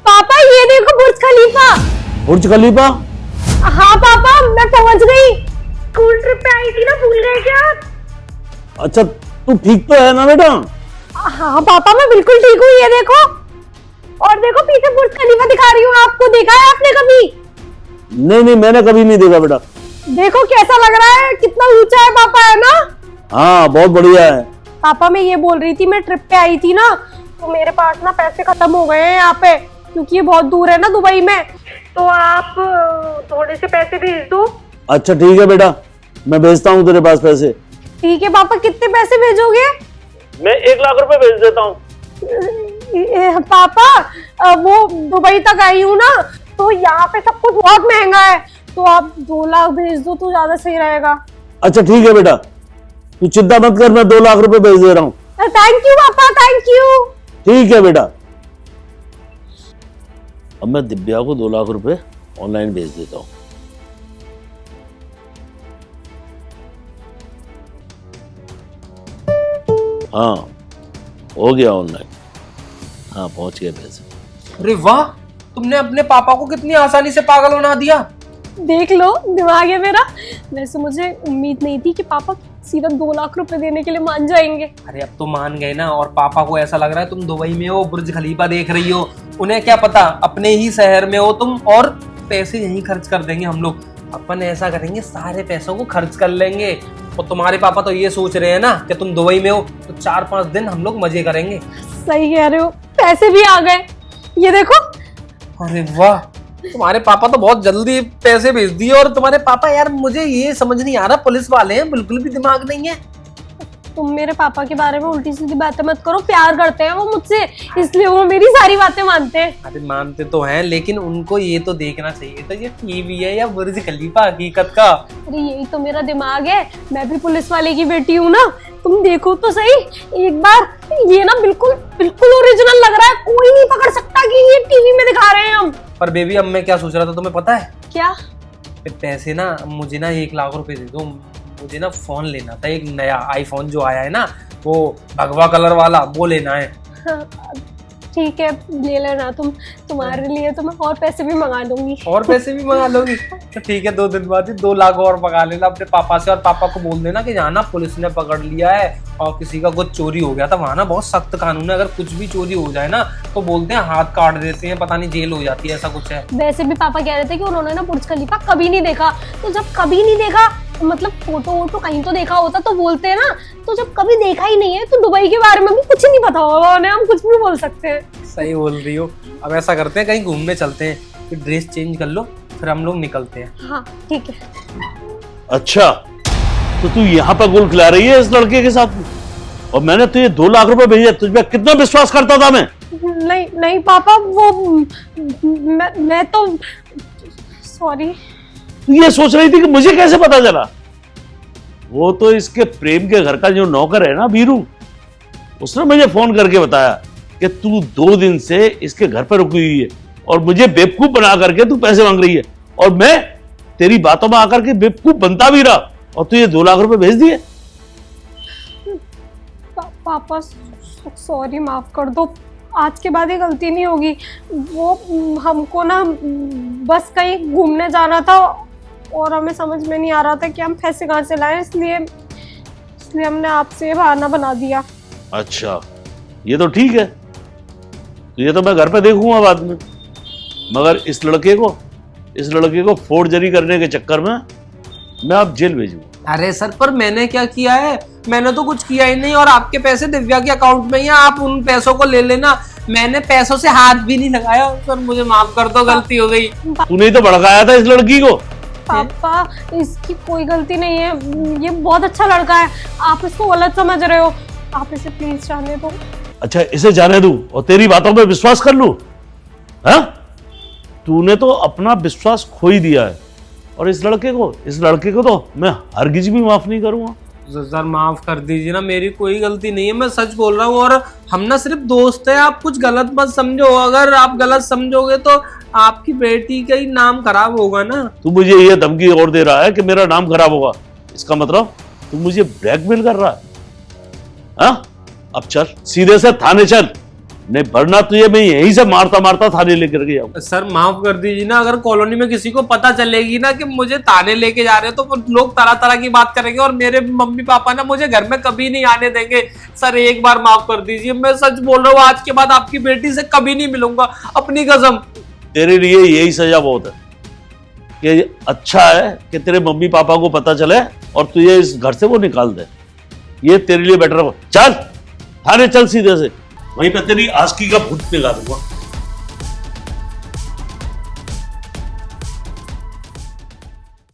पापा ये देखो बुर्ज खलीफा। बुर्ज खलीफा? हाँ पापा मैं पहुंच गई। स्कूल ट्रिप पे आई थी ना, भूल गए क्या आप? अच्छा तू ठीक तो है ना बेटा? हाँ पापा मैं बिल्कुल ठीक हूँ। ये देखो, और देखो पीछे बुर्ज खलीफा दिखा रही हूँ आपको। देखा है आपने कभी? नहीं नहीं, मैंने कभी नहीं देखा बेटा। देखो कैसा लग रहा है, कितना ऊंचा है पापा, है ना? हाँ बहुत बढ़िया है। पापा मैं ये बोल रही थी, मैं ट्रिप पे आई थी ना, तो मेरे पास ना पैसे खत्म हो गए हैं यहाँ पे, क्योंकि ये बहुत दूर है ना दुबई में। तो आप थोड़े से पैसे भेज दो। अच्छा ठीक है बेटा, मैं भेजता हूँ तेरे पास पैसे। ठीक है पापा, कितने पैसे भेजोगे? मैं 1 लाख रुपए भेज देता हूँ। पापा वो दुबई तक आई हूँ ना, तो यहाँ पे सब कुछ बहुत महंगा है, तो आप 2 लाख भेज दो तो ज्यादा सही रहेगा। अच्छा ठीक है बेटा, तू चिंता मत कर, मैं 2 लाख रुपए भेज दे रहा हूँ। थैंक यू पापा, थैंक यू। ठीक है बेटा। अब मैं दिव्या को 2 लाख रुपए ऑनलाइन भेज देता हूँ। हाँ हो गया ऑनलाइन। हाँ पहुंच गया पैसे। अरे वाह, तुमने अपने पापा को कितनी आसानी से पागल बना दिया। देख लो दिमाग है मेरा। वैसे मुझे उम्मीद नहीं थी कि पापा सीधा 2 लाख रुपए देने के लिए मान जाएंगे। अरे अब तो मान गए ना, और पापा को ऐसा लग रहा है तुम दुबई में हो, बुर्ज खलीफा देख रही हो। उन्हें क्या पता अपने ही शहर में हो तुम, और पैसे यहीं खर्च कर देंगे हम लोग। अपन ऐसा करेंगे, सारे पैसों को खर्च कर लेंगे। और तुम्हारे पापा तो ये सोच रहे हैं ना कि तुम दुबई में हो, तो 4-5 दिन हम लोग मजे करेंगे। सही कह रहे हो, पैसे भी आ गए, ये देखो। अरे वाह, तुम्हारे पापा तो बहुत जल्दी पैसे भेज दिए। और तुम्हारे पापा, यार मुझे ये समझ नहीं आ रहा, पुलिस वाले हैं, बिल्कुल भी दिमाग नहीं है। तुम मेरे पापा के बारे में उल्टी सीधी बातें मत करो, प्यार करते हैं वो मुझसे, इसलिए वो मेरी सारी बातें मानते हैं। अरे मानते तो हैं, लेकिन उनको ये तो देखना चाहिए था ये टीवी है या बुर्ज खलीफा हकीकत का। अरे यही तो मेरा दिमाग है, मैं भी पुलिस वाले की बेटी हूँ ना। तुम देखो तो सही एक बार, ये ना बिल्कुल बिल्कुल ओरिजिनल लग रहा है, कोई नहीं पकड़ सकता कि ये टीवी में दिखा रहे हैं हम। पर बेबी, अब मैं क्या सोच रहा था तुम्हें पता है? क्या? पैसे ना, मुझे ना 1 लाख रुपए दे दो। मुझे ना फोन लेना था, एक नया आईफोन जो आया है ना, वो भगवा कलर वाला, वो लेना है। ठीक है ले लेना तुम, तुम्हारे लिए तो मैं और पैसे भी मंगा लूंगी। और पैसे भी मंगा लोगी? तो ठीक है, 2 दिन बाद ही 2 लाख और मंगा लेना अपने पापा से। और पापा को बोल देना कि यहाँ ना पुलिस ने पकड़ लिया है, और किसी का कुछ चोरी हो गया था वहाँ ना, बहुत सख्त कानून है, अगर कुछ भी चोरी हो जाए ना तो बोलते हैं हाथ काट देते हैं, पता नहीं जेल हो जाती है, ऐसा कुछ है। वैसे भी पापा कह रहे थे कि उन्होंने ना बुर्ज खलीफा कभी नहीं देखा, तो जब कभी नहीं देखा, मतलब फोटो वोटो कहीं तो देखा होता तो बोलते हैं ना, तो जब कभी देखा ही नहीं है तो दुबई के बारे में भी कुछ नहीं पता होगा उन्हें, हम कुछ भी बोल सकते हैं। सही बोल रही हो। अब ऐसा करते हैं, कहीं घूमने चलते हैं, फिर ड्रेस चेंज कर लो, फिर हम लोग निकलते हैं। हाँ ठीक है। अच्छा तो तू यहाँ पर गुल खिला रही है इस लड़के के साथ, और मैंने तुझे 2 लाख रुपए भेजे, तुझ पर कितना विश्वास करता था मैं। नहीं नहीं पापा, वो मैं तो सॉरी। तू ये सोच रही थी कि मुझे कैसे पता चला? वो तो इसके प्रेम के घर का जो नौकर है ना बीरू, उसने मुझे फोन करके बताया कि तू 2 दिन से इसके घर पर रुकी हुई है, और मुझे बेवकूफ बना करके तू पैसे मांग रही है, और मैं तेरी बातों में आकर के बेवकूफ बनता भी रहा, और तू ये 2 लाख रुपए भेज दिए। पापा सॉरी, माफ कर दो, आज के बाद ये गलती नहीं होगी। वो हमको ना बस कहीं घूमने जाना था, और हमें समझ में नहीं आ रहा था कि हम पैसे कहाँ से लाएं, इसलिए हमने आपसे बहाना बना दिया। अच्छा ये तो ठीक है, तो ये तो मैं घर पे देखूंगा बाद में, मगर इस लड़के को फोर्जरी करने के चक्कर में मैं अब जेल भेजूंगा। अरे सर, पर मैंने क्या किया है? मैंने तो कुछ किया ही नहीं, और आपके पैसे दिव्या के अकाउंट में ही है, आप उन पैसों को ले लेना। मैंने पैसों से हाथ भी नहीं लगाया। सर मुझे माफ कर दो, गलती हो गई। तूने तो भड़काया था इस लड़की को। पापा इसकी कोई गलती नहीं है, ये बहुत अच्छा लड़का है, आप इसको गलत समझ रहे हो, आप इसे प्लीज जाने दो। अच्छा इसे जाने दूं और तेरी बातों पे विश्वास कर लूं? हाँ, तूने तो अपना विश्वास खो ही दिया है, और इस लड़के को तो मैं हरगिज भी माफ नहीं करूंगा। सर माफ कर दीजिए ना, मेरी कोई गलती नहीं है, मैं सच बोल रहा हूँ। और हम ना सिर्फ दोस्त हैं, आप कुछ गलत मत समझो। अगर आप गलत समझोगे तो आपकी बेटी का ही नाम खराब होगा ना। तू मुझे ये धमकी और दे रहा है कि मेरा नाम खराब होगा, इसका मतलब तू मुझे ब्लैकमेल कर रहा है? हाँ, अब चल सीधे से थाने चल, नहीं वरना तुझे मैं यहीं से मारता मारता थाने लेकर के जाऊँ। सर माफ कर दीजिए ना, अगर कॉलोनी में किसी को पता चलेगी ना कि मुझे थाने लेके जा रहे हैं तो लोग तरह तरह की बात करेंगे और मेरे मम्मी पापा ना मुझे घर में कभी नहीं आने देंगे। सर एक बार माफ कर दीजिए, मैं सच बोल रहा हूँ, आज के बाद आपकी बेटी से कभी नहीं मिलूंगा, अपनी कसम। तेरे लिए यही सजा बहुत है कि अच्छा है कि तेरे मम्मी पापा को पता चले और तुझे इस घर से वो निकाल दे, ये तेरे लिए बेटर है। चल थाने चल सीधे से, वहीं पे तेरी आस्की का भूत निकाल दूंगा।